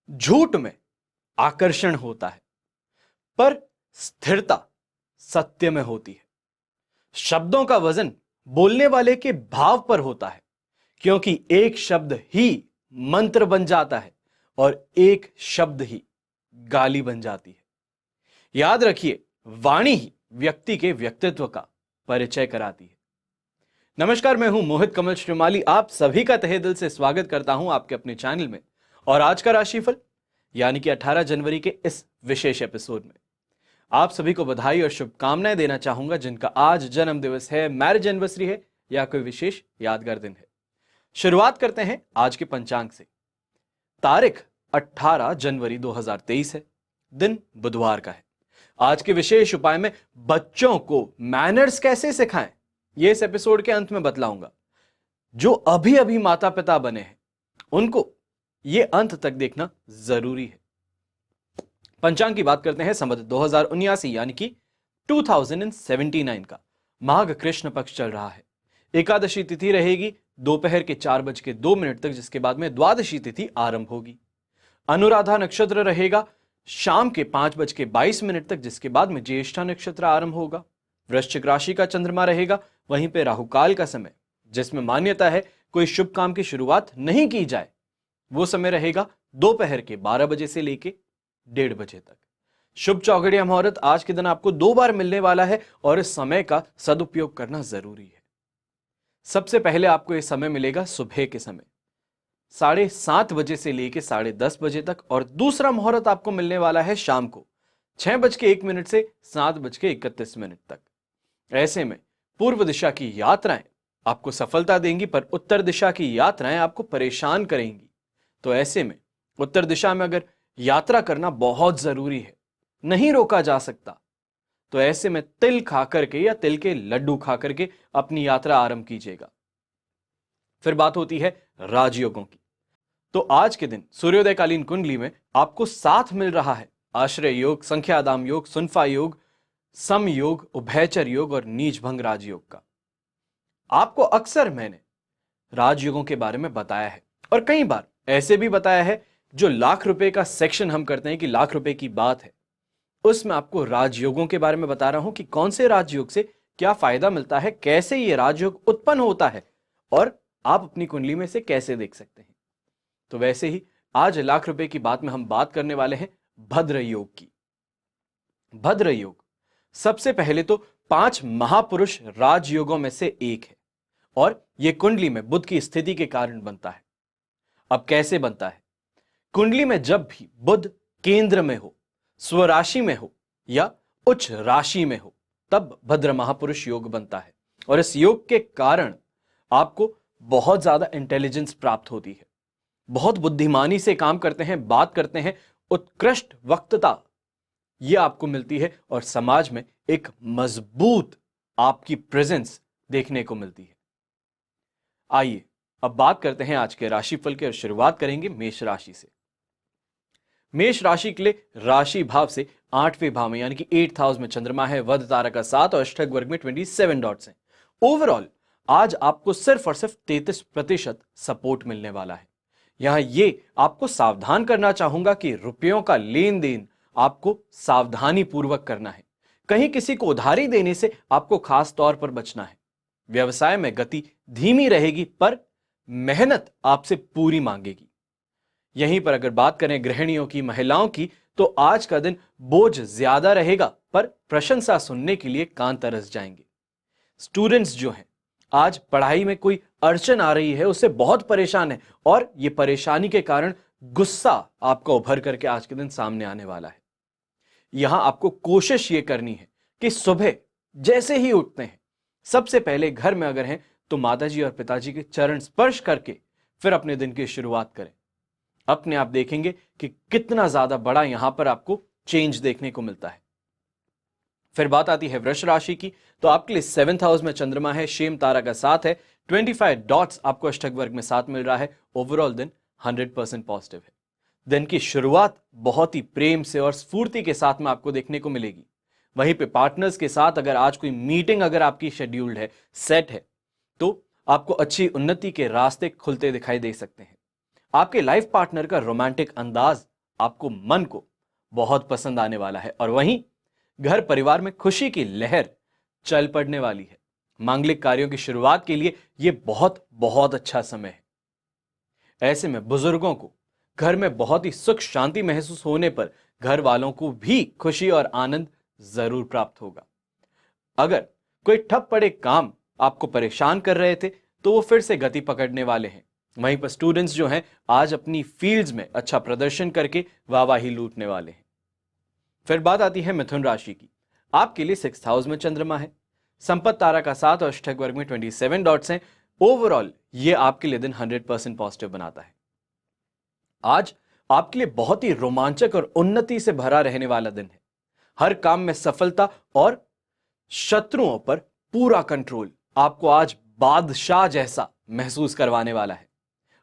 झूठ में आकर्षण होता है, पर स्थिरता सत्य में होती है। शब्दों का वजन बोलने वाले के भाव पर होता है, क्योंकि एक शब्द ही मंत्र बन जाता है और एक शब्द ही गाली बन जाती है। याद रखिए, वाणी ही व्यक्ति के व्यक्तित्व का परिचय कराती है। नमस्कार, मैं हूं मोहित कमल श्रीमाली। आप सभी का तहे दिल से स्वागत करता हूं आपके अपने चैनल में। और आज का राशिफल यानी कि 18 जनवरी के इस विशेष एपिसोड में आप सभी को बधाई और शुभकामनाएं देना चाहूंगा, जिनका आज जन्म दिवस है, मैरिज एनिवर्सरी है या कोई विशेष यादगार दिन है। शुरुआत करते हैं आज के पंचांग से। तारीख 18 जनवरी 2023 है, दिन बुधवार का है। आज के विशेष उपाय में बच्चों को मैनर्स कैसे सिखाएं, ये इस एपिसोड के अंत में बतलाऊंगा। जो अभी अभी माता पिता बने हैं उनको ये अंत तक देखना जरूरी है। पंचांग की बात करते हैं। संवत 2079 यानी कि 2079 का माघ कृष्ण पक्ष चल रहा है। एकादशी तिथि रहेगी दोपहर के 4:02 तक, जिसके बाद में द्वादशी तिथि आरंभ होगी। अनुराधा नक्षत्र रहेगा शाम के 5:22 तक, जिसके बाद में ज्येष्ठा नक्षत्र आरंभ होगा। वृश्चिक राशि का चंद्रमा रहेगा, वहीं पे राहुकाल का समय, जिसमें मान्यता है कोई शुभ काम की शुरुआत नहीं की जाए, वो समय रहेगा दोपहर के 12 बजे से लेके 1:30 बजे तक। शुभ चौघड़िया मुहूर्त आज के दिन आपको 2 बार मिलने वाला है और इस समय का सदुपयोग करना जरूरी है। सबसे पहले आपको यह समय मिलेगा सुबह के समय 7:30 बजे से लेके 10:30 बजे तक, और दूसरा मुहूर्त आपको मिलने वाला है शाम को 6:01 से 7:31 तक। ऐसे में पूर्व दिशा की यात्राएं आपको सफलता देंगी, पर उत्तर दिशा की यात्राएं आपको परेशान करेंगी। तो ऐसे में उत्तर दिशा में अगर यात्रा करना बहुत जरूरी है, नहीं रोका जा सकता, तो ऐसे में तिल खा करके या तिल के लड्डू खा करके अपनी यात्रा आरंभ कीजिएगा। फिर बात होती है राजयोगों की। तो आज के दिन सूर्योदयकालीन कुंडली में आपको साथ मिल रहा है आश्रय योग, संख्यादाम योग, सुनफा योग, सम योग, उभयचर योग और नीच भंग राजयोग का। आपको अक्सर मैंने राजयोगों के बारे में बताया है, और कई बार ऐसे भी बताया है जो लाख रुपए का सेक्शन हम करते हैं कि लाख रुपए की बात है, उसमें आपको राजयोगों के बारे में बता रहा हूं कि कौन से राजयोग से क्या फायदा मिलता है, कैसे ये राजयोग उत्पन्न होता है और आप अपनी कुंडली में से कैसे देख सकते हैं। तो वैसे ही आज लाख रुपए की बात में हम बात करने वाले हैं भद्र योग की। भद्र योग सबसे पहले तो 5 महापुरुष राजयोगों में से एक है, और यह कुंडली में बुध की स्थिति के कारण बनता है। अब कैसे बनता है? कुंडली में जब भी बुध केंद्र में हो, स्वराशि में हो या उच्च राशि में हो, तब भद्र महापुरुष योग बनता है। और इस योग के कारण आपको बहुत ज्यादा इंटेलिजेंस प्राप्त होती है, बहुत बुद्धिमानी से काम करते हैं, बात करते हैं, उत्कृष्ट वक्तता यह आपको मिलती है, और समाज में एक मजबूत आपकी प्रेजेंस देखने को मिलती है। आइए अब बात करते हैं आज के राशिफल की, और शुरुआत करेंगे मेष राशि से। मेष राशि के लिए राशि भाव से 8वें भाव में यानी कि 8th हाउस में चंद्रमा है, वध तारा का 7 और अष्टक वर्ग में 27 डॉट्स हैं। ओवरऑल आज आपको सिर्फ और सिर्फ 33% सपोर्ट मिलने वाला है। यहां ये आपको सावधान करना चाहूंगा कि रुपयों का लेन देन आपको सावधानी पूर्वक करना है। कहीं किसी को उधारी देने से आपको खास तौर पर बचना है। व्यवसाय में गति धीमी रहेगी, पर मेहनत आपसे पूरी मांगेगी। यहीं पर अगर बात करें गृहिणियों की, महिलाओं की, तो आज का दिन बोझ ज्यादा रहेगा, पर प्रशंसा सुनने के लिए कान तरस जाएंगे। स्टूडेंट्स जो हैं, आज पढ़ाई में कोई अड़चन आ रही है, उससे बहुत परेशान है, और यह परेशानी के कारण गुस्सा आपका उभर करके आज के दिन सामने आने वाला है। यहां आपको कोशिश यह करनी है कि सुबह जैसे ही उठते हैं, सबसे पहले घर में अगर हैं तो माताजी और पिताजी के चरण स्पर्श करके फिर अपने दिन की शुरुआत करें। अपने आप देखेंगे कि कितना ज्यादा बड़ा यहां पर आपको चेंज देखने को मिलता है। फिर बात आती है वृष राशि की। तो आपके लिए 7th हाउस में चंद्रमा है, शेम तारा का 7 है, 25 डॉट्स आपको अष्टक वर्ग में 7 मिल रहा है। ओवरऑल दिन 100% पॉजिटिव है। दिन की शुरुआत बहुत ही प्रेम से और स्फूर्ति के साथ में आपको देखने को मिलेगी। वहीं पे पार्टनर्स के साथ अगर आज कोई मीटिंग अगर आपकी शेड्यूल्ड है, सेट है, तो आपको अच्छी उन्नति के रास्ते खुलते दिखाई दे सकते हैं। आपके लाइफ पार्टनर का रोमांटिक अंदाज आपको मन को बहुत पसंद आने वाला है और वहीं घर परिवार में खुशी की लहर चल पड़ने वाली है। मांगलिक कार्यों की शुरुआत के लिए यह बहुत बहुत अच्छा समय है। ऐसे में बुजुर्गों को घर में बहुत ही सुख शांति महसूस होने पर घर वालों को भी खुशी और आनंद जरूर प्राप्त होगा। अगर कोई ठप पड़े काम आपको परेशान कर रहे थे तो वो फिर से गति पकड़ने वाले हैं। वहीं पर स्टूडेंट्स जो हैं आज अपनी फील्ड्स में अच्छा प्रदर्शन करके वाहवाही लूटने वाले हैं। फिर बात आती है मिथुन राशि की। आपके लिए 6th हाउस में चंद्रमा है, संपत्ति तारा का 7 और अष्टक वर्ग में 27 डॉट्स हैं। ओवरऑल ये आपके लिए दिन 100% पॉजिटिव बनाता है। आज आपके लिए बहुत ही रोमांचक और उन्नति से भरा रहने वाला दिन है। हर काम में सफलता और शत्रुओं पर पूरा कंट्रोल आपको आज बादशाह जैसा महसूस करवाने वाला है।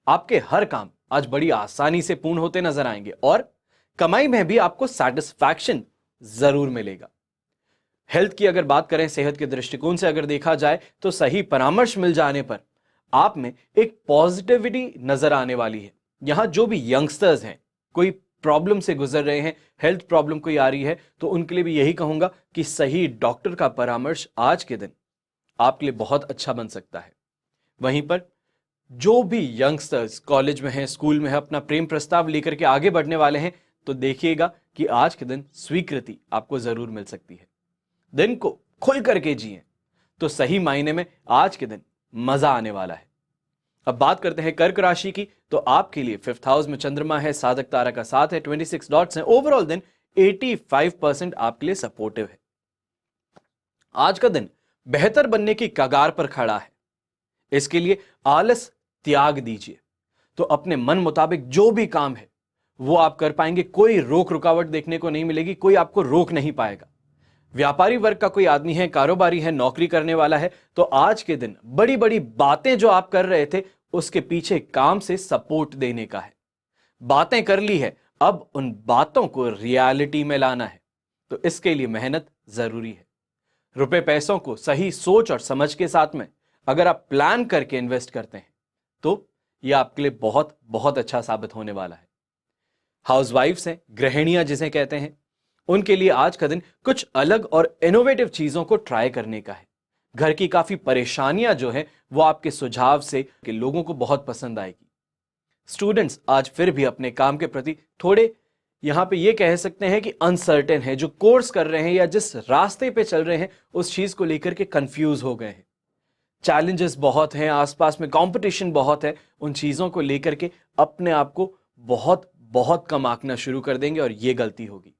आपके हर काम आज बड़ी आसानी से पूर्ण होते नजर आएंगे और कमाई में भी आपको सेटिस्फैक्शन जरूर मिलेगा। हेल्थ की अगर बात करें, सेहत के दृष्टिकोण से अगर देखा जाए तो सही परामर्श मिल जाने पर आप में एक पॉजिटिविटी नजर आने वाली है। यहां जो भी यंगस्टर्स हैं, कोई प्रॉब्लम से गुजर रहे हैं, हेल्थ प्रॉब्लम कोई आ रही है, तो उनके लिए भी यही कहूंगा कि सही डॉक्टर का परामर्श आज के दिन आपके लिए बहुत अच्छा बन सकता है। वहीं पर जो भी यंगस्टर्स कॉलेज में हैं, स्कूल में है, अपना प्रेम प्रस्ताव लेकर के आगे बढ़ने वाले हैं, तो देखिएगा कि आज के दिन स्वीकृति आपको जरूर मिल सकती है। दिन को खुल करके जिए तो सही मायने में आज के दिन मजा आने वाला है। अब बात करते हैं कर्क राशि की। तो आपके लिए 5th हाउस में चंद्रमा है, साधक तारा का 7 है, 26 डॉट्स हैं। ओवरऑल दिन 85% आपके लिए सपोर्टिव है। आज का दिन बेहतर बनने की कगार पर खड़ा है। इसके लिए आलस त्याग दीजिए तो अपने मन मुताबिक जो भी काम है वो आप कर पाएंगे। कोई रोक रुकावट देखने को नहीं मिलेगी, कोई आपको रोक नहीं पाएगा। व्यापारी वर्ग का कोई आदमी है, कारोबारी है, नौकरी करने वाला है, तो आज के दिन बड़ी बड़ी बातें जो आप कर रहे थे उसके पीछे काम से सपोर्ट देने का है। बातें कर ली है, अब उन बातों को रियलिटी में लाना है, तो इसके लिए मेहनत जरूरी है। रुपए पैसों को सही सोच और समझ के साथ में अगर आप प्लान करके इन्वेस्ट करते हैं तो यह आपके लिए बहुत बहुत अच्छा साबित होने वाला है। हाउसवाइफ्स हैं, गृहिणियां जिसे कहते हैं, उनके लिए आज का दिन कुछ अलग और इनोवेटिव चीजों को ट्राई करने का है। घर की काफी परेशानियां जो है वो आपके सुझाव से कि लोगों को बहुत पसंद आएगी। स्टूडेंट्स आज फिर भी अपने काम के प्रति थोड़े यहां पे ये कह सकते हैं कि अनसर्टेन है। जो कोर्स कर रहे हैं या जिस रास्ते पे चल रहे हैं उस चीज को लेकर के कंफ्यूज हो गए हैं। चैलेंजेस बहुत हैं, आसपास में कंपटीशन बहुत है, उन चीजों को लेकर के अपने आप को बहुत बहुत कम आंकना शुरू कर देंगे और ये गलती होगी।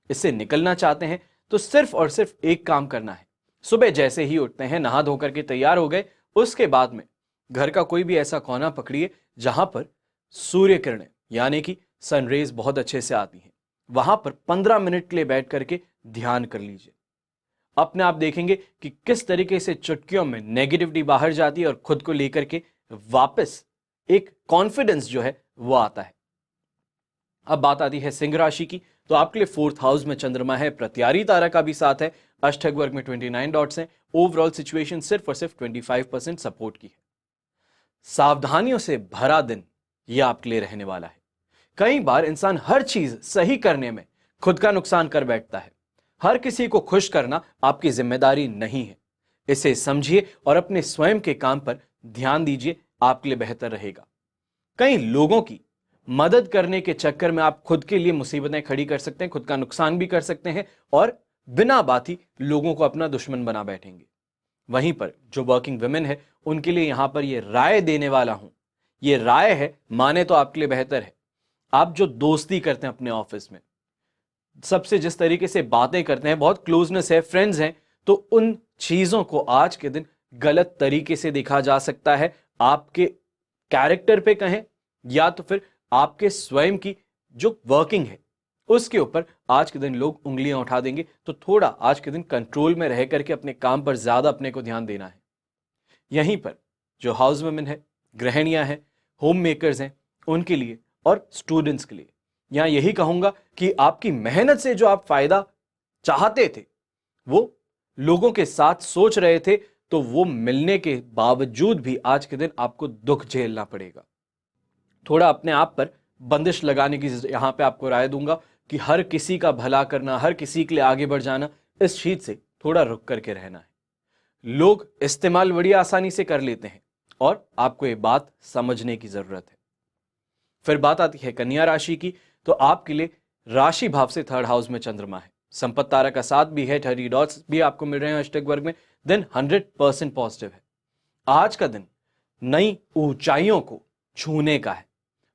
इससे निकलना चाहते हैं तो सिर्फ और सिर्फ एक काम करना है। सुबह जैसे ही उठते हैं, नहा धो करके तैयार हो गए, उसके बाद में घर का कोई भी ऐसा कोना पकड़िए जहां पर सूर्य किरणें यानी कि सनरेज बहुत अच्छे से आती हैं। वहां पर 15 मिनट के लिए बैठ करके ध्यान कर लीजिए। अपने आप देखेंगे कि किस तरीके से चुटकियों में नेगेटिविटी बाहर जाती है और खुद को लेकर के वापस एक कॉन्फिडेंस जो है वो आता है। अब बात आती है सिंह राशि की। तो आपके लिए 4th हाउस में चंद्रमा है, प्रत्यारी तारा का भी साथ है, अष्टक वर्ग में 29 डॉट्स हैं। ओवरऑल सिचुएशन सिर्फ और सिर्फ 25% सपोर्ट की है। सावधानियों से भरा दिन यह आपके लिए रहने वाला है। कई बार इंसान हर चीज सही करने में खुद का नुकसान कर बैठता है। हर किसी को खुश करना आपकी जिम्मेदारी नहीं है। इसे समझिए और अपने स्वयं के काम पर ध्यान दीजिए, आपके लिए बेहतर रहेगा। कई लोगों की मदद करने के चक्कर में आप खुद के लिए मुसीबतें खड़ी कर सकते हैं, खुद का नुकसान भी कर सकते हैं और बिना बात ही लोगों को अपना दुश्मन बना बैठेंगे। वहीं पर जो वर्किंग वुमेन है उनके लिए यहां पर यह राय देने वाला हूं। यह राय है, माने तो आपके लिए बेहतर है। आप जो दोस्ती करते हैं अपने ऑफिस में, सबसे जिस तरीके से बातें करते हैं, बहुत क्लोजनेस है, फ्रेंड्स हैं, तो उन चीजों को आज के दिन गलत तरीके से देखा जा सकता है। आपके कैरेक्टर पे कहें या तो फिर आपके स्वयं की जो वर्किंग है उसके ऊपर आज के दिन लोग उंगलियां उठा देंगे। तो थोड़ा आज के दिन कंट्रोल में रह करके अपने काम पर ज्यादा अपने को ध्यान देना है। यहीं पर जो हाउस वुमेन है, गृहिणियां हैं, होम मेकर्स हैं, उनके लिए और स्टूडेंट्स के लिए यहां यही कहूंगा कि आपकी मेहनत से जो आप फायदा चाहते थे वो लोगों के साथ सोच रहे थे, तो वो मिलने के बावजूद भी आज के दिन आपको दुख झेलना पड़ेगा। थोड़ा अपने आप पर बंदिश लगाने की यहां पे आपको राय दूंगा कि हर किसी का भला करना, हर किसी के लिए आगे बढ़ जाना, इस चीज से थोड़ा रुक करके रहना है। लोग इस्तेमाल बड़ी आसानी से कर लेते हैं और आपको ये बात समझने की जरूरत है। फिर बात आती है कन्या राशि की, तो आपके लिए राशि भाव से थर्ड हाउस में चंद्रमा है, संपत्ति तारा का साथ भी है, 30 डॉट्स भी आपको मिल रहे हैं अष्टक वर्ग में, दिन 100% पॉजिटिव है। आज का दिन नई ऊंचाइयों को छूने का है।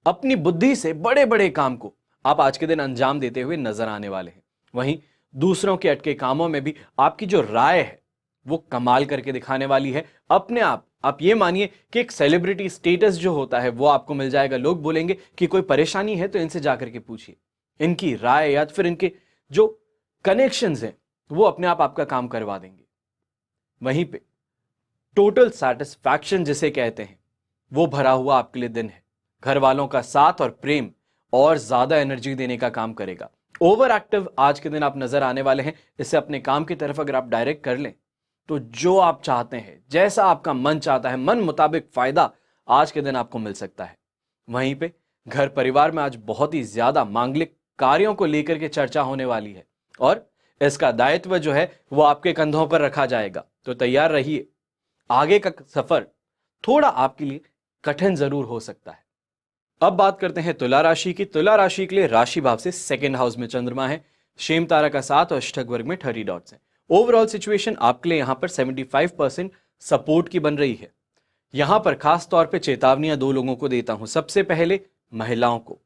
अपनी बुद्धि से बड़े बड़े काम को आप आज के दिन अंजाम देते हुए नजर आने वाले हैं। वहीं दूसरों के अटके कामों में भी आपकी जो राय है वो कमाल करके दिखाने वाली है। अपने आप ये मानिए कि एक सेलिब्रिटी स्टेटस जो होता है वो आपको मिल जाएगा। लोग बोलेंगे कि कोई परेशानी है तो इनसे जाकर के पूछिए, इनकी राय या फिर इनके जो कनेक्शंस हैं वो अपने आप आपका काम करवा देंगे। वहीं पे टोटल सैटिस्फैक्शन जिसे कहते हैं वो भरा हुआ आपके लिए दिन है। घर वालों का साथ और प्रेम और ज्यादा एनर्जी देने का काम करेगा। ओवर एक्टिव आज के दिन आप नजर आने वाले हैं। इससे अपने काम की तरफ अगर आप डायरेक्ट कर लें तो जो आप चाहते हैं, जैसा आपका मन चाहता है, मन मुताबिक फायदा आज के दिन आपको मिल सकता है। वहीं पे घर परिवार में आज बहुत ही ज्यादा मांगलिक कार्यों को लेकर के चर्चा होने वाली है और इसका दायित्व जो है वो आपके कंधों पर रखा जाएगा। तो तैयार रहिए, आगे का सफर थोड़ा आपके लिए कठिन जरूर हो सकता है। अब बात करते हैं तुला राशि की। तुला राशि के लिए राशि भाव से सेकंड हाउस में चंद्रमा है, शेम तारा का साथ और अष्टक वर्ग में 30 डॉट्स हैं। ओवरऑल सिचुएशन आपके लिए यहां पर 75% सपोर्ट की बन रही है। यहां पर खास तौर पे चेतावनियां दो लोगों को देता हूं। सबसे पहले महिलाओं को,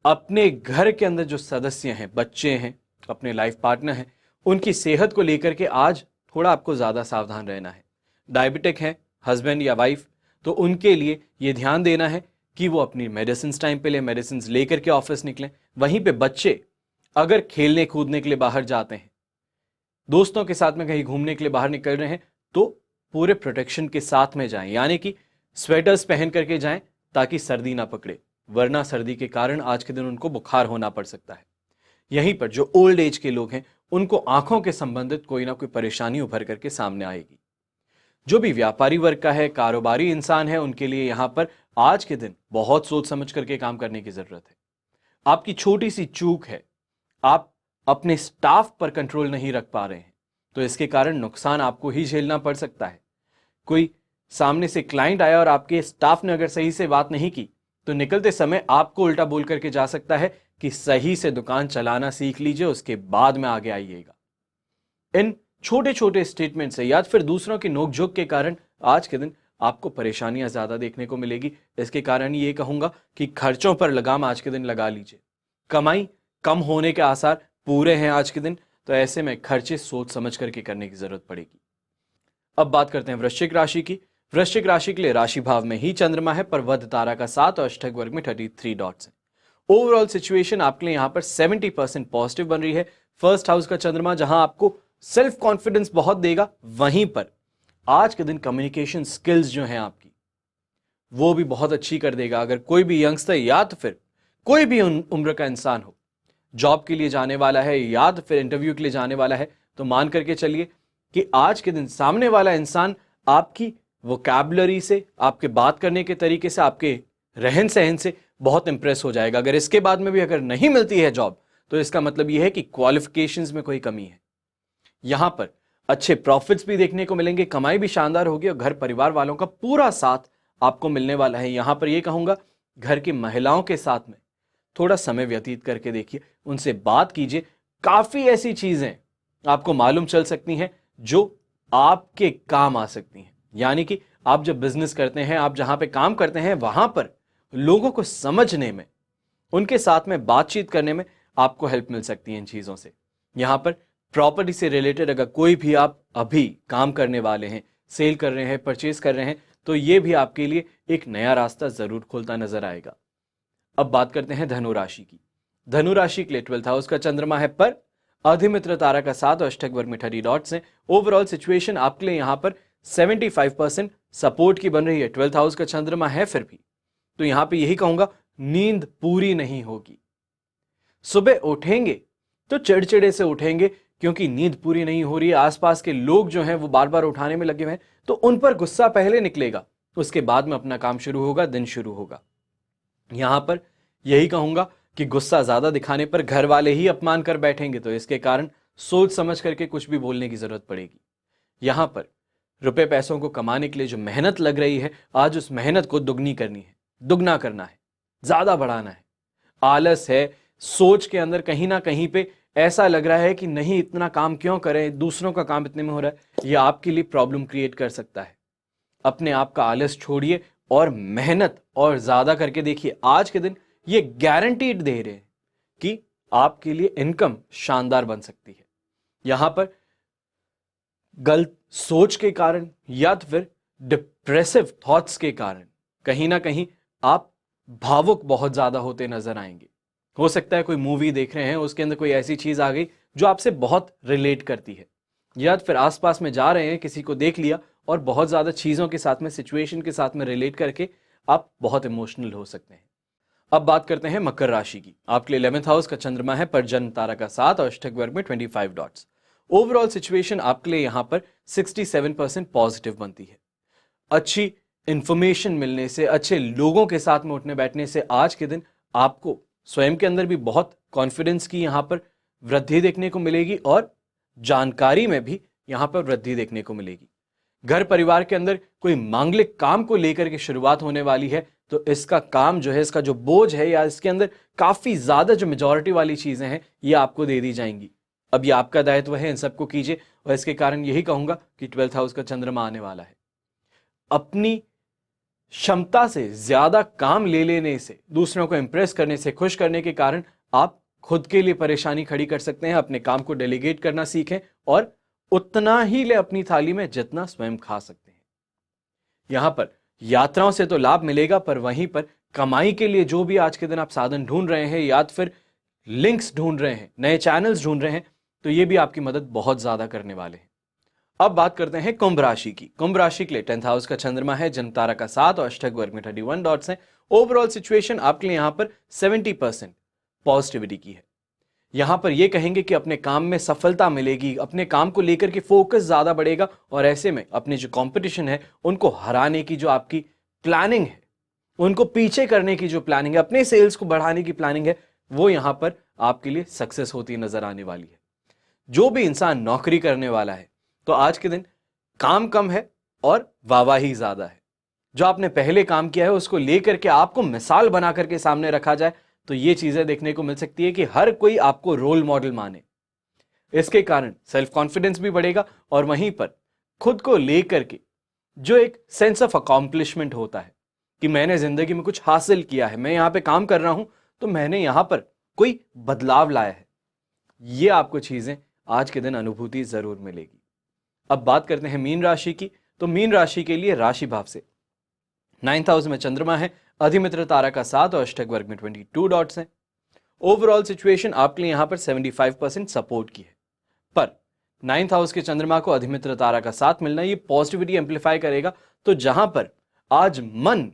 अपने घर के अंदर जो सदस्य हैं, बच्चे हैं, अपने लाइफ पार्टनर हैं, उनकी सेहत को लेकर के आज थोड़ा आपको ज्यादा सावधान रहना है। डायबिटिक है हस्बैंड या वाइफ, तो उनके लिए यह ध्यान देना है कि वो अपनी मेडिसिन टाइम पे ले, मेडिसिन लेकर के ऑफिस निकलें। वहीं पे बच्चे अगर खेलने कूदने के लिए बाहर जाते हैं, दोस्तों के साथ में कहीं घूमने के लिए बाहर निकल रहे हैं, तो पूरे प्रोटेक्शन के साथ में जाएं, यानी कि स्वेटर्स पहन करके जाएं ताकि सर्दी ना पकड़े, वरना सर्दी के कारण आज के दिन उनको बुखार होना पड़ सकता है। यहीं पर जो ओल्ड एज के लोग हैं उनको आंखों के संबंधित कोई ना कोई परेशानी उभर करके सामने आएगी। जो भी व्यापारी वर्ग का है, कारोबारी इंसान है, उनके लिए यहां पर आज के दिन बहुत सोच समझ करके काम करने की जरूरत है। आपकी छोटी सी चूक है, आप अपने स्टाफ पर कंट्रोल नहीं रख पा रहे हैं, तो इसके कारण नुकसान आपको ही झेलना पड़ सकता है। कोई सामने से क्लाइंट आया और आपके स्टाफ ने अगर सही से बात नहीं की तो निकलते समय आपको उल्टा बोल करके जा सकता है कि सही से दुकान चलाना सीख लीजिए, उसके बाद में आगे आइएगा। इन छोटे छोटे स्टेटमेंट से या फिर दूसरों की नोकझोंक के कारण आज के दिन आपको परेशानियां ज्यादा देखने को मिलेगी। इसके कारण ये कहूंगा कि खर्चों पर लगाम आज के दिन लगा लीजिए। कमाई कम होने के आसार पूरे हैं आज के दिन, तो ऐसे में खर्चे सोच समझ करके करने की जरूरत पड़ेगी। अब बात करते हैं वृश्चिक राशि की। वृश्चिक राशि के लिए राशि भाव में ही चंद्रमा है, पर वध तारा का साथ और अष्टक वर्ग में 33 डॉट्स हैं। ओवरऑल सिचुएशन आपके लिए यहां पर 70% पॉजिटिव बन रही है। फर्स्ट हाउस का चंद्रमा जहां आपको सेल्फ कॉन्फिडेंस बहुत देगा, वहीं पर आज के दिन कम्युनिकेशन स्किल्स जो हैं आपकी वो भी बहुत अच्छी कर देगा। अगर कोई भी यंगस्टर या तो फिर कोई भी उम्र का इंसान हो, जॉब के लिए जाने वाला है या तो फिर इंटरव्यू के लिए जाने वाला है, तो मान करके चलिए कि आज के दिन सामने वाला इंसान आपकी वोकैबुलरी से, आपके बात करने के तरीके से, आपके रहन सहन से बहुत इंप्रेस हो जाएगा। अगर इसके बाद में भी अगर नहीं मिलती है जॉब, तो इसका मतलब यह है कि क्वालिफिकेशंस में कोई कमी है। यहां पर अच्छे प्रॉफिट्स भी देखने को मिलेंगे, कमाई भी शानदार होगी और घर परिवार वालों का पूरा साथ आपको मिलने वाला है। यहां पर यह कहूंगा घर की महिलाओं के साथ में थोड़ा समय व्यतीत करके देखिए, उनसे बात कीजिए। काफी ऐसी चीजें आपको मालूम चल सकती हैं जो आपके काम आ सकती हैं। यानी कि आप जब बिजनेस करते हैं, आप जहां पे काम करते हैं, वहां पर लोगों को समझने में, उनके साथ में बातचीत करने में आपको हेल्प मिल सकती है इन चीजों से। यहां पर प्रॉपर्टी से रिलेटेड अगर कोई भी आप अभी काम करने वाले हैं, सेल कर रहे हैं, परचेज कर रहे हैं, तो ये भी आपके लिए एक नया रास्ता जरूर खोलता नजर आएगा। अब बात करते हैं धनु राशि की। धनु राशि के लिए 12th हाउस का चंद्रमा है, पर अधिमित्र तारा का साथ और अष्टक वर्ग में 30 डॉट्स हैं। ओवरऑल सिचुएशन आपके लिए यहां पर 75% सपोर्ट की बन रही है। 12th हाउस का चंद्रमा है फिर भी, तो यहां पे यही कहूंगा नींद पूरी नहीं होगी। सुबह उठेंगे तो चिड़चिड़े से उठेंगे, क्योंकि नींद पूरी नहीं हो रही है। आसपास के लोग जो हैं वो बार बार उठाने में लगे हुए हैं, तो उन पर गुस्सा पहले निकलेगा, उसके बाद में अपना काम शुरू होगा, दिन शुरू होगा। यहां पर यही कहूंगा कि गुस्सा ज्यादा दिखाने पर घर वाले ही अपमान कर बैठेंगे, तो इसके कारण सोच समझ करके कुछ भी बोलने की जरूरत पड़ेगी। यहां पर रुपए पैसों को कमाने के लिए जो मेहनत लग रही है, आज उस मेहनत को दुगनी करनी है, दुगना करना है, ज्यादा बढ़ाना है। आलस है, सोच के अंदर कहीं ना कहीं पे ऐसा लग रहा है कि नहीं इतना काम क्यों करें, दूसरों का काम इतने में हो रहा है, यह आपके लिए प्रॉब्लम क्रिएट कर सकता है। अपने आप का आलस छोड़िए और मेहनत और ज्यादा करके देखिए। आज के दिन ये गारंटीड दे रहे हैं कि आपके लिए इनकम शानदार बन सकती है। यहां पर गलत सोच के कारण या तो फिर डिप्रेसिव थॉट्स के कारण कहीं ना कहीं आप भावुक बहुत ज्यादा होते नजर आएंगे। हो सकता है कोई मूवी देख रहे हैं, उसके अंदर कोई ऐसी चीज आ गई जो आपसे बहुत रिलेट करती है, या तो फिर आसपास में जा रहे हैं, किसी को देख लिया और बहुत ज्यादा चीजों के साथ में, सिचुएशन के साथ में रिलेट करके आप बहुत इमोशनल हो सकते हैं। अब बात करते हैं मकर राशि की। आपके लिए 11th हाउस का चंद्रमा है, पर जन्म तारा का 7 और अष्टक वर्ग में 25 डॉट्स। ओवरऑल सिचुएशन आपके लिए यहां पर 67% पॉजिटिव बनती है। अच्छी इंफॉर्मेशन मिलने से, अच्छे लोगों के साथ में उठने बैठने से आज के दिन आपको स्वयं के अंदर भी बहुत कॉन्फिडेंस की यहां पर वृद्धि देखने को मिलेगी और जानकारी में भी यहां पर वृद्धि देखने को मिलेगी। घर परिवार के अंदर कोई मांगलिक काम को लेकर के शुरुआत होने वाली है, तो इसका काम जो है, इसका जो बोझ है, या इसके अंदर काफी ज्यादा जो मेजॉरिटी वाली चीजें हैं, ये आपको दे दी जाएंगी। अब ये आपका दायित्व है, इन सबको कीजिए। और इसके कारण यही कहूंगा कि 12th हाउस का चंद्रमा आने वाला है। अपनी क्षमता से ज्यादा काम ले लेने से, दूसरों को इंप्रेस करने से, खुश करने के कारण आप खुद के लिए परेशानी खड़ी कर सकते हैं। अपने काम को डेलीगेट करना सीखें और उतना ही ले अपनी थाली में जितना स्वयं खा सकते हैं। यहां पर यात्राओं से तो लाभ मिलेगा, पर वहीं पर कमाई के लिए जो भी आज के दिन आप साधन ढूंढ रहे हैं, या फिर लिंक्स ढूंढ रहे हैं, नए चैनल्स ढूंढ रहे हैं, तो ये भी आपकी मदद बहुत ज्यादा करने वाले हैं। अब बात करते हैं कुंभ राशि की। कुंभ राशि के लिए 10th हाउस का चंद्रमा है, जन्म तारा का 7 और अष्टक वर्ग में 31 डॉट्स हैं। ओवरऑल सिचुएशन आपके लिए यहां पर 70% पॉजिटिविटी की है। यहां पर यह कहेंगे कि अपने काम में सफलता मिलेगी, अपने काम को लेकर के फोकस ज्यादा बढ़ेगा, और ऐसे में अपने जो कंपटीशन है उनको हराने की जो आपकी प्लानिंग है, उनको पीछे करने की जो प्लानिंग है, अपने सेल्स को बढ़ाने की प्लानिंग है, वो यहां पर आपके लिए सक्सेस होती नजर आने वाली है। जो भी इंसान नौकरी करने वाला है, तो आज के दिन काम कम है और वाहवाही ज्यादा है। जो आपने पहले काम किया है उसको लेकर के आपको मिसाल बना करके सामने रखा जाए, तो ये चीजें देखने को मिल सकती है कि हर कोई आपको रोल मॉडल माने। इसके कारण सेल्फ कॉन्फिडेंस भी बढ़ेगा, और वहीं पर खुद को लेकर के जो एक सेंस ऑफ अकॉम्प्लिशमेंट होता है कि मैंने जिंदगी में कुछ हासिल किया है, मैं यहां पे काम कर रहा हूं तो मैंने यहां पर कोई बदलाव लाया है, ये आपको चीजें आज के दिन अनुभूति जरूर मिलेगी। अब बात करते हैं मीन राशि की। तो मीन राशि के लिए राशि भाव से 9th हाउस में चंद्रमा है, अधिमित्र तारा का 7 और अष्टक वर्ग में 22 डॉट्स हैं। ओवरऑल सिचुएशन आपके लिए यहां पर 75% सपोर्ट की है, पर 9th हाउस के चंद्रमा को अधिमित्र तारा का 7 मिलना ये पॉजिटिविटी एम्पलीफाई करेगा। तो जहां पर आज मन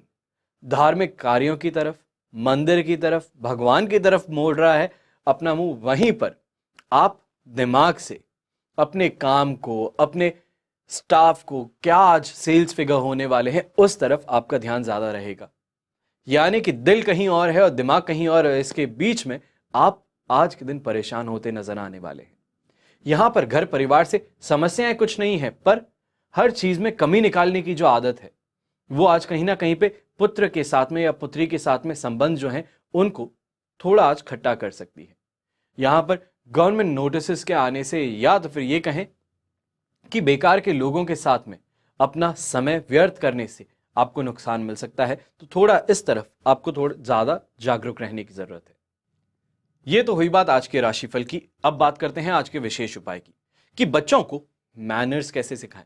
धार्मिक कार्यों की तरफ, मंदिर की तरफ, भगवान की तरफ मोड़ रहा है अपना मुंह, वहीं पर आप दिमाग से अपने काम को, अपने स्टाफ को, क्या आज सेल्स फिगर होने वाले हैं, उस तरफ आपका ध्यान ज्यादा रहेगा। यानी कि दिल कहीं और है और दिमाग कहीं और है, इसके बीच में आप आज के दिन परेशान होते नजर आने वाले हैं। यहां पर घर परिवार से समस्याएं कुछ नहीं है, पर हर चीज में कमी निकालने की जो आदत है, वो आज कहीं ना कहीं पे पुत्र के साथ में या पुत्री के साथ में संबंध जो है उनको थोड़ा आज खट्टा कर सकती है। यहां पर गवर्नमेंट नोटिस के आने से, या तो फिर ये कहें कि बेकार के लोगों के साथ में अपना समय व्यर्थ करने से आपको नुकसान मिल सकता है। तो थोड़ा इस तरफ आपको थोड़ा ज्यादा जागरूक रहने की जरूरत है। यह तो हुई बात आज के राशिफल की। अब बात करते हैं आज के विशेष उपाय की, कि बच्चों को मैनर्स कैसे सिखाएं।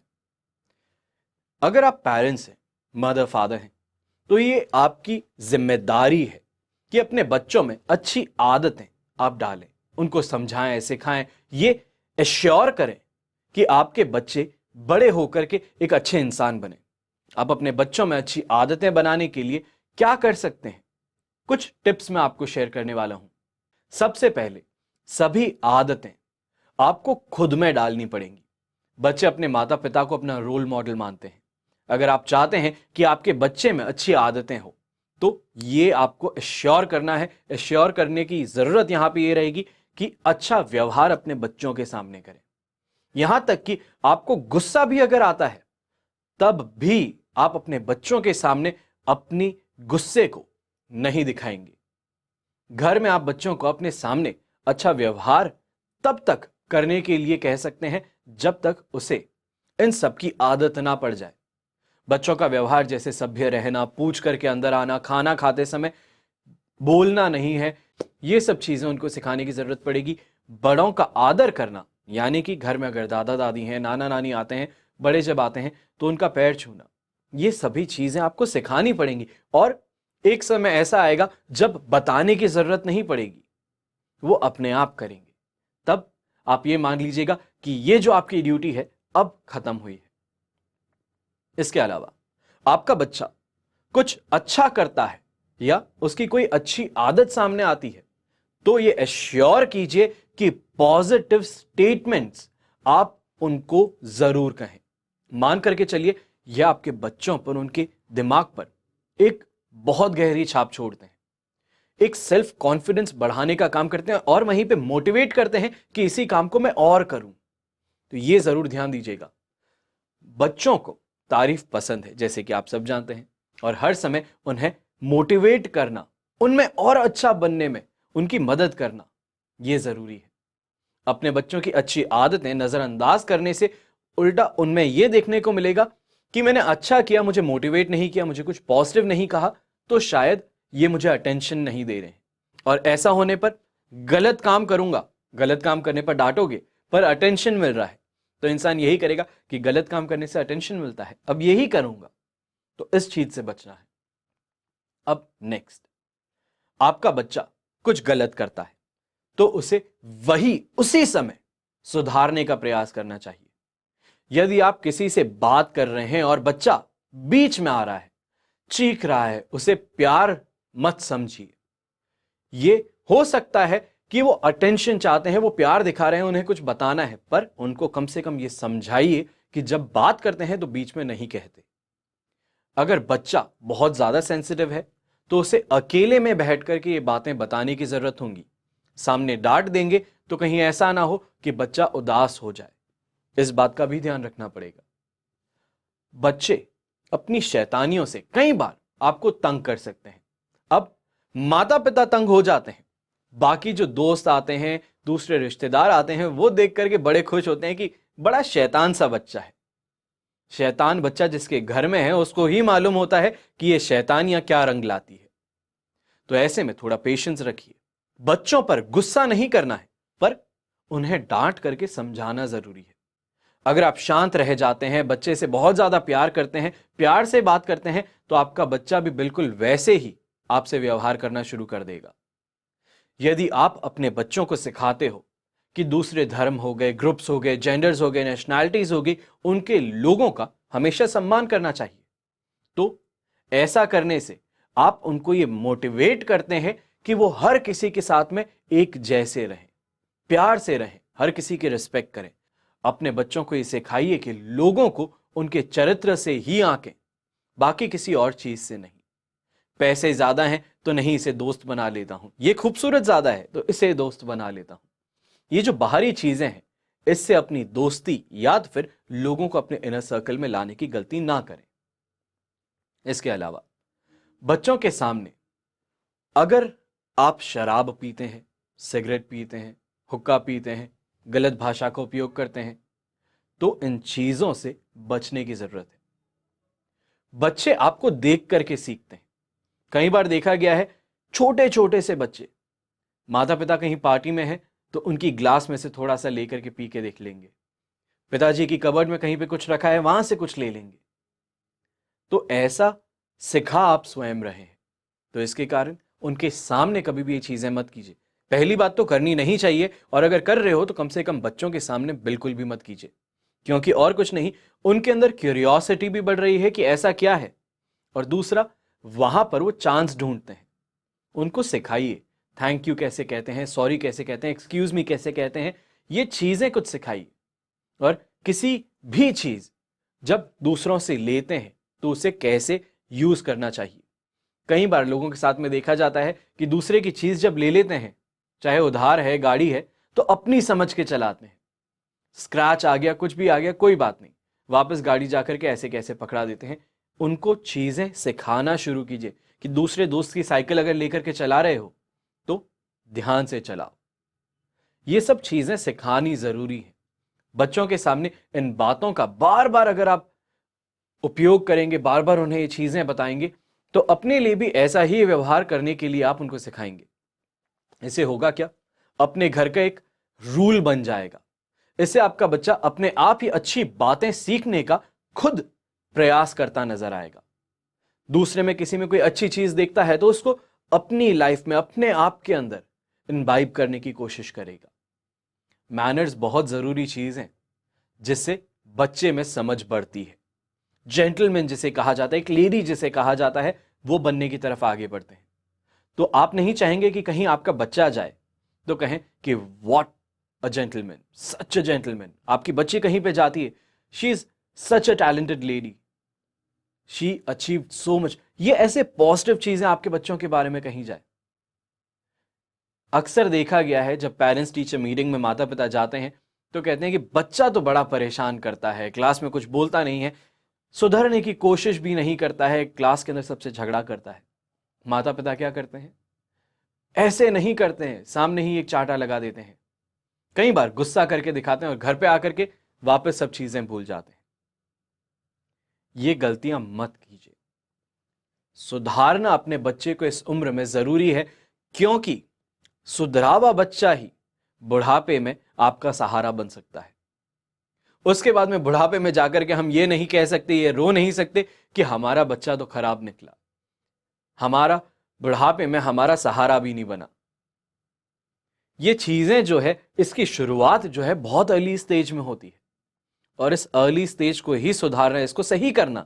अगर आप पेरेंट्स हैं, मदर फादर हैं, तो ये आपकी जिम्मेदारी है कि अपने बच्चों में अच्छी आदतें आप डालें, उनको समझाएं, सिखाएं, ये एश्योर करें कि आपके बच्चे बड़े होकर के एक अच्छे इंसान बने। आप अपने बच्चों में अच्छी आदतें बनाने के लिए क्या कर सकते हैं, कुछ टिप्स मैं आपको शेयर करने वाला हूं। सबसे पहले, सभी आदतें आपको खुद में डालनी पड़ेंगी। बच्चे अपने माता पिता को अपना रोल मॉडल मानते हैं। अगर आप चाहते हैं कि आपके बच्चे में अच्छी आदतें हो, तो ये आपको एश्योर करना है। एश्योर करने की जरूरत यहां पे ये रहेगी कि अच्छा व्यवहार अपने बच्चों के सामने करें। यहां तक कि आपको गुस्सा भी अगर आता है तब भी आप अपने बच्चों के सामने अपनी गुस्से को नहीं दिखाएंगे। घर में आप बच्चों को अपने सामने अच्छा व्यवहार तब तक करने के लिए कह सकते हैं जब तक उसे इन सब की आदत ना पड़ जाए। बच्चों का व्यवहार जैसे सभ्य रहना, पूछ करके अंदर आना, खाना खाते समय बोलना नहीं है, ये सब चीजें उनको सिखाने की जरूरत पड़ेगी। बड़ों का आदर करना, यानी कि घर में अगर दादा दादी हैं, नाना नानी आते हैं, बड़े जब आते हैं तो उनका पैर छूना, ये सभी चीजें आपको सिखानी पड़ेंगी। और एक समय ऐसा आएगा जब बताने की जरूरत नहीं पड़ेगी, वो अपने आप करेंगे। तब आप ये मान लीजिएगा कि ये जो आपकी ड्यूटी है अब खत्म हुई है। इसके अलावा आपका बच्चा कुछ अच्छा करता है या उसकी कोई अच्छी आदत सामने आती है तो ये एश्योर कीजिए कि पॉजिटिव स्टेटमेंट्स आप उनको जरूर कहें। मान करके चलिए यह आपके बच्चों पर, उनके दिमाग पर एक बहुत गहरी छाप छोड़ते हैं, एक सेल्फ कॉन्फिडेंस बढ़ाने का काम करते हैं और वहीं पे मोटिवेट करते हैं कि इसी काम को मैं और करूं। तो ये जरूर ध्यान दीजिएगा, बच्चों को तारीफ पसंद है जैसे कि आप सब जानते हैं, और हर समय उन्हें मोटिवेट करना, उनमें और अच्छा बनने में उनकी मदद करना, यह जरूरी है। अपने बच्चों की अच्छी आदतें नजरअंदाज करने से उल्टा उनमें यह देखने को मिलेगा कि मैंने अच्छा किया, मुझे मोटिवेट नहीं किया, मुझे कुछ पॉजिटिव नहीं कहा, तो शायद ये मुझे अटेंशन नहीं दे रहे हैं। और ऐसा होने पर गलत काम करूंगा, गलत काम करने पर डांटोगे पर अटेंशन मिल रहा है, तो इंसान यही करेगा कि गलत काम करने से अटेंशन मिलता है, अब यही करूंगा। तो इस चीज से बचना है। अब नेक्स्ट, आपका बच्चा कुछ गलत करता है तो उसे वही उसी समय सुधारने का प्रयास करना चाहिए। यदि आप किसी से बात कर रहे हैं और बच्चा बीच में आ रहा है, चीख रहा है, उसे प्यार मत समझिए। ये हो सकता है कि वो अटेंशन चाहते हैं, वो प्यार दिखा रहे हैं, उन्हें कुछ बताना है, पर उनको कम से कम ये समझाइए कि जब बात करते हैं तो बीच में नहीं कहते। अगर बच्चा बहुत ज्यादा सेंसिटिव है तो उसे अकेले में बैठ करके ये बातें बताने की जरूरत होगी। सामने डांट देंगे तो कहीं ऐसा ना हो कि बच्चा उदास हो जाए, इस बात का भी ध्यान रखना पड़ेगा। बच्चे अपनी शैतानियों से कई बार आपको तंग कर सकते हैं। अब माता पिता तंग हो जाते हैं, बाकी जो दोस्त आते हैं, दूसरे रिश्तेदार आते हैं, वो देख करके बड़े खुश होते हैं कि बड़ा शैतान सा बच्चा है। शैतान बच्चा जिसके घर में है उसको ही मालूम होता है कि ये शैतानियां क्या रंग लाती है। तो ऐसे में थोड़ा पेशेंस रखिए। बच्चों पर गुस्सा नहीं करना है, पर उन्हें डांट करके समझाना जरूरी है। अगर आप शांत रह जाते हैं, बच्चे से बहुत ज्यादा प्यार करते हैं, प्यार से बात करते हैं, तो आपका बच्चा भी बिल्कुल वैसे ही आपसे व्यवहार करना शुरू कर देगा। यदि आप अपने बच्चों को सिखाते हो कि दूसरे धर्म हो गए, ग्रुप्स हो गए, जेंडर्स हो गए, नेशनैलिटीज हो गई, उनके लोगों का हमेशा सम्मान करना चाहिए, तो ऐसा करने से आप उनको ये मोटिवेट करते हैं कि वो हर किसी के साथ में एक जैसे रहें, प्यार से रहें, हर किसी की रिस्पेक्ट करें। अपने बच्चों को ये सिखाइए कि लोगों को उनके चरित्र से ही आंकें, बाकी किसी और चीज से नहीं। पैसे ज्यादा हैं तो नहीं इसे दोस्त बना लेता हूं, ये खूबसूरत ज्यादा है तो इसे दोस्त बना लेता हूं। ये जो बाहरी चीजें हैं, इससे अपनी दोस्ती या फिर लोगों को अपने इनर सर्कल में लाने की गलती ना करें। इसके अलावा बच्चों के सामने अगर आप शराब पीते हैं, सिगरेट पीते हैं, हुक्का पीते हैं, गलत भाषा का उपयोग करते हैं, तो इन चीजों से बचने की जरूरत है। बच्चे आपको देख करके सीखते हैं। कई बार देखा गया है छोटे छोटे से बच्चे, माता पिता कहीं पार्टी में है तो उनकी ग्लास में से थोड़ा सा लेकर के पी के देख लेंगे, पिताजी की कबर्ड में कहीं पे कुछ रखा है वहां से कुछ ले लेंगे। तो ऐसा सिखा आप स्वयं रहे हैं, तो इसके कारण उनके सामने कभी भी ये चीजें मत कीजिए। पहली बात तो करनी नहीं चाहिए, और अगर कर रहे हो तो कम से कम बच्चों के सामने बिल्कुल भी मत कीजिए, क्योंकि और कुछ नहीं, उनके अंदर क्यूरियोसिटी भी बढ़ रही है कि ऐसा क्या है, और दूसरा वहां पर वो चांस ढूंढते हैं। उनको सिखाइए थैंक यू कैसे कहते हैं, सॉरी कैसे कहते हैं, एक्सक्यूज मी कैसे कहते हैं, ये चीजें कुछ सिखाइए। और किसी भी चीज जब दूसरों से लेते हैं तो उसे कैसे यूज करना चाहिए, कई बार लोगों के साथ में देखा जाता है कि दूसरे की चीज जब ले लेते हैं, चाहे उधार है, गाड़ी है, तो अपनी समझ के चलाते हैं। स्क्रैच आ गया, कुछ भी आ गया, कोई बात नहीं, वापस गाड़ी जाकर के ऐसे कैसे पकड़ा देते हैं। उनको चीजें सिखाना शुरू कीजिए कि दूसरे दोस्त की साइकिल अगर लेकर के चला रहे हो तो ध्यान से चलाओ। ये सब चीजें सिखानी जरूरी है। बच्चों के सामने इन बातों का बार बार अगर आप उपयोग करेंगे, बार बार उन्हें ये चीजें बताएंगे, तो अपने लिए भी ऐसा ही व्यवहार करने के लिए आप उनको सिखाएंगे। इससे होगा क्या, अपने घर का एक रूल बन जाएगा। इससे आपका बच्चा अपने आप ही अच्छी बातें सीखने का खुद प्रयास करता नजर आएगा। दूसरे में किसी में कोई अच्छी चीज देखता है तो उसको अपनी लाइफ में, अपने आप के अंदर इनवाइब करने की कोशिश करेगा। मैनर्स बहुत जरूरी चीज है जिससे बच्चे में समझ बढ़ती है। जेंटलमैन जिसे कहा जाता है, एक लेडी जिसे कहा जाता है, वो बनने की तरफ आगे बढ़ते हैं। तो आप नहीं चाहेंगे कि कहीं आपका बच्चा जाए तो कहें कि what a gentleman, such a gentleman. आपकी बच्ची कहीं पे जाती है, she is such a talented lady, she achieved so much. ये ऐसे पॉजिटिव चीजें आपके बच्चों के बारे में कही जाए। अक्सर देखा गया है जब पेरेंट्स टीचर मीटिंग में माता पिता जाते हैं तो कहते हैं कि बच्चा तो बड़ा परेशान करता है, क्लास में कुछ बोलता नहीं है, सुधरने की कोशिश भी नहीं करता है, क्लास के अंदर सबसे झगड़ा करता है। माता पिता क्या करते हैं, ऐसे नहीं करते हैं, सामने ही एक चांटा लगा देते हैं, कई बार गुस्सा करके दिखाते हैं और घर पे आकर के वापस सब चीजें भूल जाते हैं। ये गलतियां मत कीजिए। सुधारना अपने बच्चे को इस उम्र में जरूरी है, क्योंकि सुधरा हुआ बच्चा ही बुढ़ापे में आपका सहारा बन सकता है। उसके बाद में बुढ़ापे में जाकर के हम ये नहीं कह सकते, ये रो नहीं सकते कि हमारा बच्चा तो खराब निकला, हमारा बुढ़ापे में हमारा सहारा भी नहीं बना। ये चीजें जो है, इसकी शुरुआत जो है बहुत अर्ली स्टेज में होती है, और इस अर्ली स्टेज को ही सुधारना, इसको सही करना,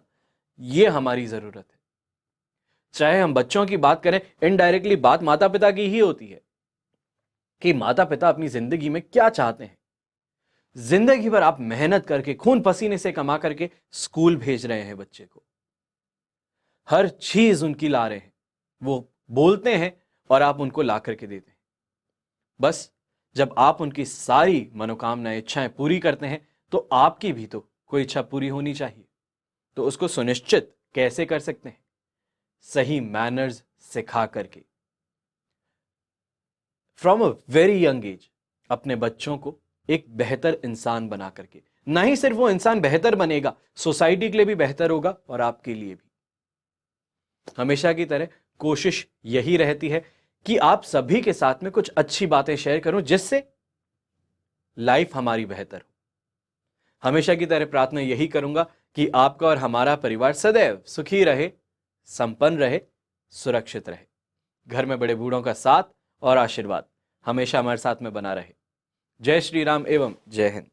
ये हमारी जरूरत है। चाहे हम बच्चों की बात करें, इनडायरेक्टली बात माता पिता की ही होती है कि माता पिता अपनी जिंदगी में क्या चाहते हैं। जिंदगी भर आप मेहनत करके, खून पसीने से कमा करके स्कूल भेज रहे हैं बच्चे को, हर चीज उनकी ला रहे हैं, वो बोलते हैं और आप उनको ला करके देते हैं। बस जब आप उनकी सारी मनोकामनाएं, इच्छाएं पूरी करते हैं तो आपकी भी तो कोई इच्छा पूरी होनी चाहिए। तो उसको सुनिश्चित कैसे कर सकते हैं, सही मैनर्स सिखा करके, from a very young age अपने बच्चों को एक बेहतर इंसान बना करके। ना ही सिर्फ वो इंसान बेहतर बनेगा, सोसाइटी के लिए भी बेहतर होगा और आपके लिए भी। हमेशा की तरह कोशिश यही रहती है कि आप सभी के साथ में कुछ अच्छी बातें शेयर करूं जिससे लाइफ हमारी बेहतर हो। हमेशा की तरह प्रार्थना यही करूंगा कि आपका और हमारा परिवार सदैव सुखी रहे, संपन्न रहे, सुरक्षित रहे। घर में बड़े बूढ़ों का साथ और आशीर्वाद हमेशा हमारे साथ में बना रहे। जय श्री राम एवं जय हिंद।